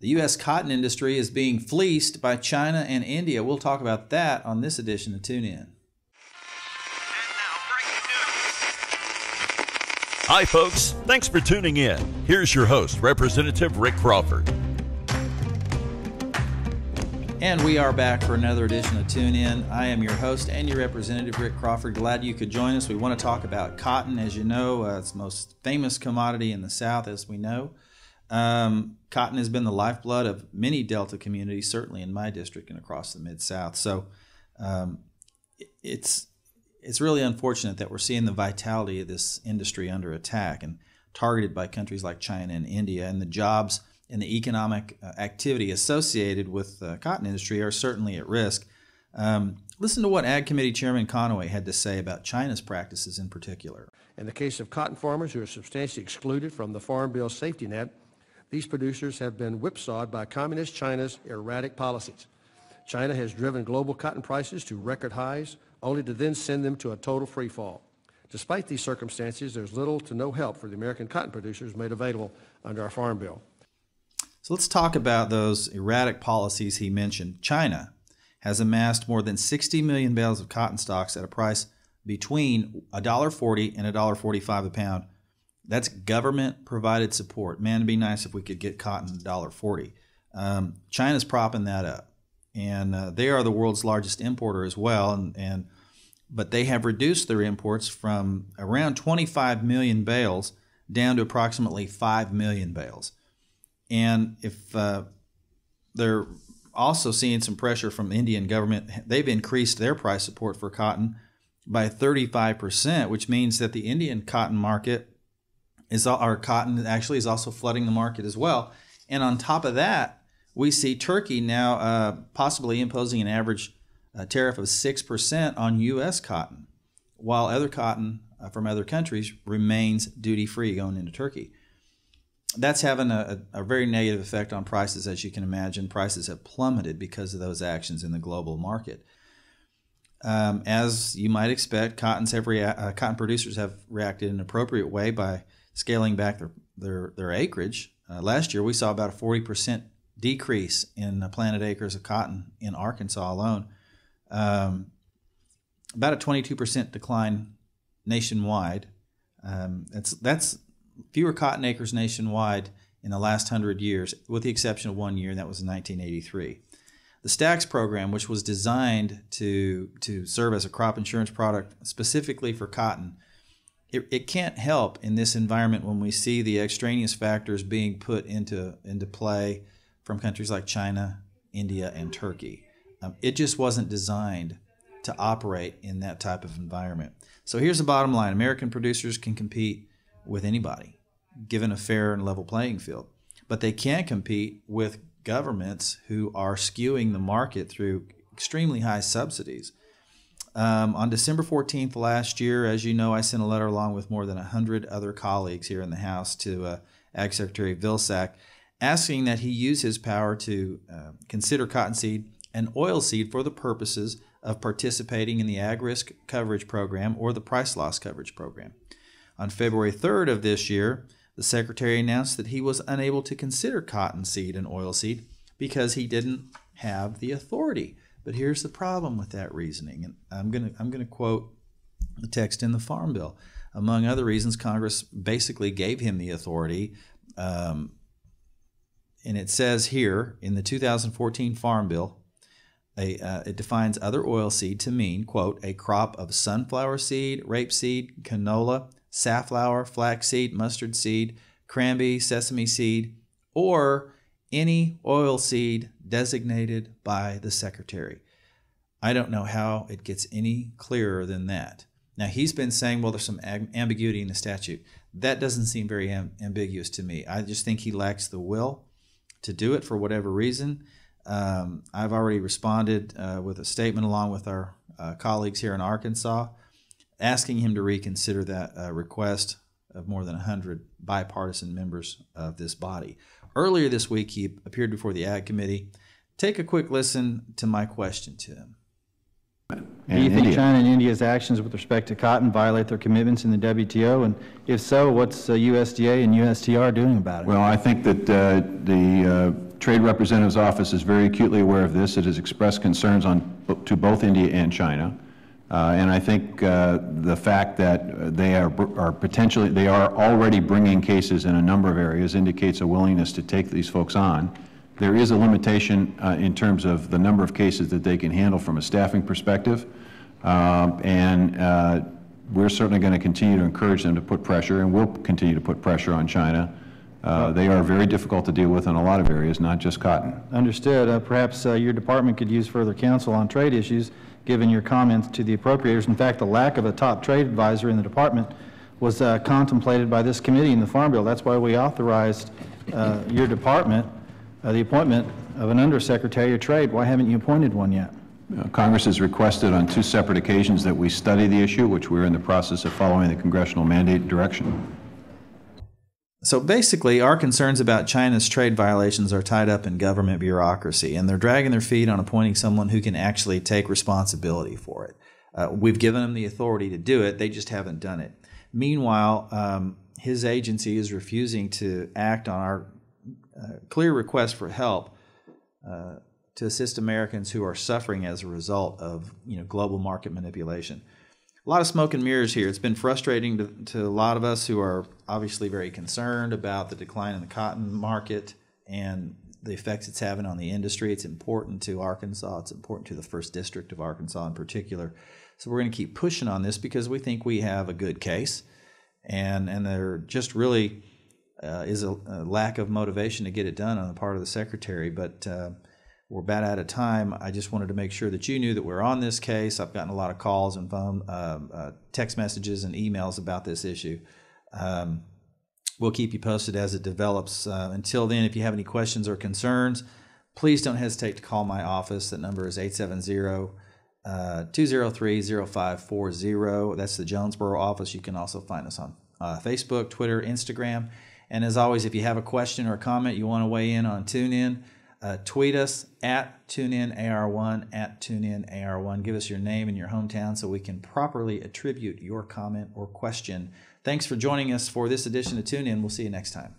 The U.S. cotton industry is being fleeced by China and India. We'll talk about that on this edition of Tune In. Hi, folks. Thanks for tuning in. Here's your host, Representative Rick Crawford. And we are back for another edition of Tune In. I am your host and your representative, Rick Crawford. Glad you could join us. We want to talk about cotton. As you know, it's the most famous commodity in the South, as we know. Cotton has been the lifeblood of many Delta communities, certainly in my district and across the Mid-South. So it's really unfortunate that we're seeing the vitality of this industry under attack and targeted by countries like China and India, and the jobs and the economic activity associated with the cotton industry are certainly at risk. Listen to what Ag Committee Chairman Conaway had to say about China's practices in particular. In the case of cotton farmers who are substantially excluded from the Farm Bill safety net, these producers have been whipsawed by Communist China's erratic policies. China has driven global cotton prices to record highs, only to then send them to a total free fall. Despite these circumstances, there's little to no help for the American cotton producers made available under our Farm Bill. So let's talk about those erratic policies he mentioned. China has amassed more than 60 million bales of cotton stocks at a price between $1.40 and $1.45 a pound. That's government-provided support. Man, it'd be nice if we could get cotton at $1.40. China's propping that up, and they are the world's largest importer as well. But they have reduced their imports from around 25 million bales down to approximately 5 million bales. And if they're also seeing some pressure from the Indian government, they've increased their price support for cotton by 35%, which means that the Indian cotton market is also flooding the market as well. And on top of that, we see Turkey now possibly imposing an average tariff of 6% on U.S. cotton, while other cotton from other countries remains duty-free going into Turkey. That's having a very negative effect on prices, as you can imagine. Prices have plummeted because of those actions in the global market. As you might expect, cotton producers have reacted in an appropriate way by scaling back their acreage. Last year, we saw about a 40% decrease in planted acres of cotton in Arkansas alone. About a 22% decline nationwide. That's fewer cotton acres nationwide in the last 100 years, with the exception of 1 year, and that was in 1983. The STAX program, which was designed to serve as a crop insurance product specifically for cotton, it can't help in this environment when we see the extraneous factors being put into play from countries like China, India, and Turkey. It just wasn't designed to operate in that type of environment. So here's the bottom line. American producers can compete with anybody, given a fair and level playing field. But they can't compete with governments who are skewing the market through extremely high subsidies. On December 14th last year, as you know, I sent a letter along with more than 100 other colleagues here in the House to Ag Secretary Vilsack, asking that he use his power to consider cottonseed and oilseed for the purposes of participating in the Ag Risk Coverage Program or the Price Loss Coverage Program. On February 3rd of this year, the Secretary announced that he was unable to consider cottonseed and oilseed because he didn't have the authority. But here's the problem with that reasoning, and I'm gonna quote the text in the Farm Bill. Among other reasons, Congress basically gave him the authority, and it says here in the 2014 Farm Bill, it defines other oilseed to mean, quote, a crop of sunflower seed, rapeseed, canola, safflower, flaxseed, mustard seed, cranberry, sesame seed, or any oilseed designated by the Secretary. I don't know how it gets any clearer than that. Now, he's been saying, well, there's some ambiguity in the statute. That doesn't seem very ambiguous to me. I just think he lacks the will to do it for whatever reason. I've already responded with a statement along with our colleagues here in Arkansas, asking him to reconsider that request of more than 100 bipartisan members of this body. Earlier this week, he appeared before the Ag Committee. Take a quick listen to my question to him. Do you think China and India's actions with respect to cotton violate their commitments in the WTO? And if so, what's USDA and USTR doing about it? Well, I think that the Trade Representative's office is very acutely aware of this. It has expressed concerns to both India and China. And I think the fact that they are already bringing cases in a number of areas indicates a willingness to take these folks on. There is a limitation in terms of the number of cases that they can handle from a staffing perspective. We're certainly going to continue to encourage them to put pressure, and we'll continue to put pressure on China. They are very difficult to deal with in a lot of areas, not just cotton. Understood. Perhaps your department could use further counsel on trade issues, given your comments to the appropriators. In fact, the lack of a top trade advisor in the department was contemplated by this committee in the Farm Bill. That's why we authorized your department the appointment of an undersecretary of trade. Why haven't you appointed one yet? Congress has requested on 2 separate occasions that we study the issue, which we're in the process of following the congressional mandate and direction. So basically, our concerns about China's trade violations are tied up in government bureaucracy, and they're dragging their feet on appointing someone who can actually take responsibility for it. We've given them the authority to do it, they just haven't done it. Meanwhile, his agency is refusing to act on our clear request for help to assist Americans who are suffering as a result of global market manipulation. A lot of smoke and mirrors here. It's been frustrating to a lot of us who are obviously very concerned about the decline in the cotton market and the effects it's having on the industry. It's important to Arkansas. It's important to the 1st District of Arkansas in particular. So we're going to keep pushing on this because we think we have a good case, and there just really is a lack of motivation to get it done on the part of the Secretary. But we're about out of time. I just wanted to make sure that you knew that we're on this case. I've gotten a lot of calls and phone, text messages and emails about this issue. We'll keep you posted as it develops. Until then, if you have any questions or concerns, please don't hesitate to call my office. That number is 870-203-0540. That's the Jonesboro office. You can also find us on Facebook, Twitter, Instagram. And as always, if you have a question or a comment you want to weigh in on Tune-In, tweet us at Tune-In AR1, at Tune-In AR1. Give us your name and your hometown so we can properly attribute your comment or question. Thanks for joining us for this edition of Tune-In. We'll see you next time.